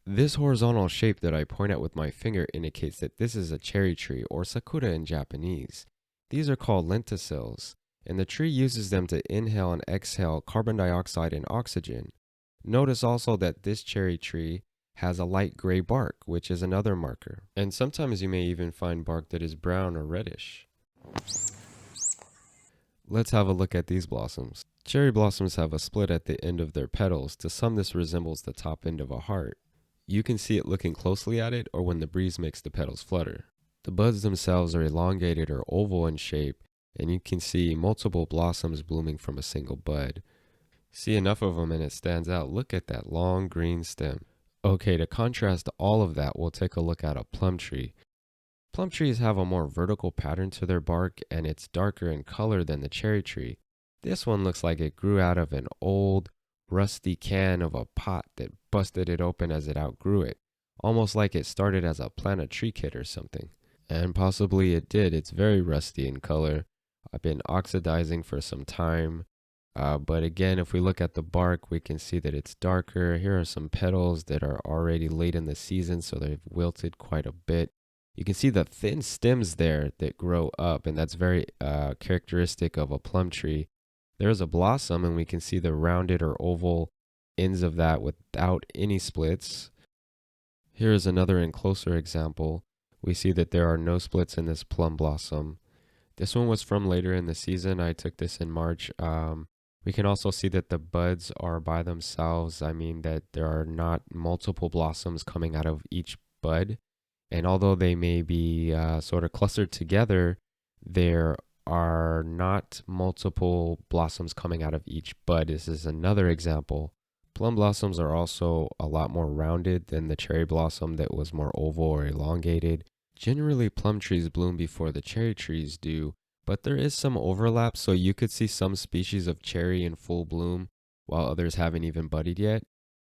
This horizontal shape that I point at with my finger indicates that this is a cherry tree, or Sakura in Japanese. These are called lenticels, and the tree uses them to inhale and exhale carbon dioxide and oxygen. Notice also that this cherry tree has a light gray bark, which is another marker. And sometimes you may even find bark that is brown or reddish. Let's have a look at these blossoms. Cherry blossoms have a split at the end of their petals. To some, this resembles the top end of a heart. You can see it looking closely at it or when the breeze makes the petals flutter. The buds themselves are elongated or oval in shape, and you can see multiple blossoms blooming from a single bud. See enough of them and it stands out. Look at that long green stem. Okay, to contrast all of that, we'll take a look at a plum tree. Plum trees have a more vertical pattern to their bark, and it's darker in color than the cherry tree. This one looks like it grew out of an old, rusty can of a pot that busted it open as it outgrew it, almost like it started as a plant a tree kit or something. And possibly it did. It's very rusty in color. I've been oxidizing for some time. But again, if we look at the bark, we can see that it's darker. Here are some petals that are already late in the season, so they've wilted quite a bit. You can see the thin stems there that grow up, and that's very characteristic of a plum tree. There's a blossom, and we can see the rounded or oval ends of that without any splits. Here is another and closer example. We see that there are no splits in this plum blossom. This one was from later in the season. I took this in March. We can also see that the buds are by themselves. I mean that there are not multiple blossoms coming out of each bud. And although they may be sort of clustered together, there are not multiple blossoms coming out of each bud. This is another example. Plum blossoms are also a lot more rounded than the cherry blossom that was more oval or elongated. Generally, plum trees bloom before the cherry trees do, but there is some overlap, so you could see some species of cherry in full bloom while others haven't even budded yet.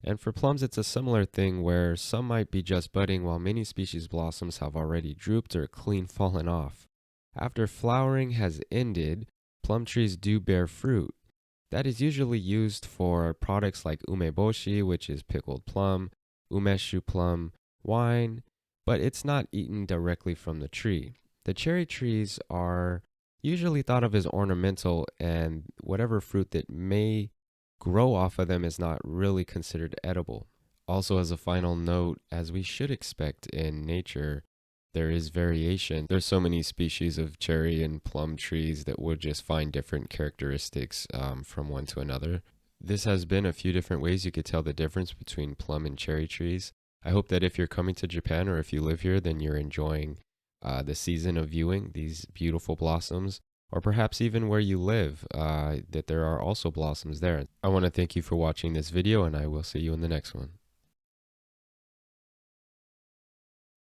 And for plums, it's a similar thing where some might be just budding while many species blossoms have already drooped or clean fallen off. After flowering has ended, plum trees do bear fruit. That is usually used for products like umeboshi, which is pickled plum, umeshu plum, wine, but it's not eaten directly from the tree. The cherry trees are usually thought of as ornamental, and whatever fruit that may grow off of them is not really considered edible. Also, as a final note, as we should expect in nature, there is variation. There's so many species of cherry and plum trees that would just find different characteristics from one to another. This has been a few different ways you could tell the difference between plum and cherry trees. I hope that if you're coming to Japan or if you live here, then you're enjoying the season of viewing these beautiful blossoms, or perhaps even where you live, that there are also blossoms there. I want to thank you for watching this video, and I will see you in the next one.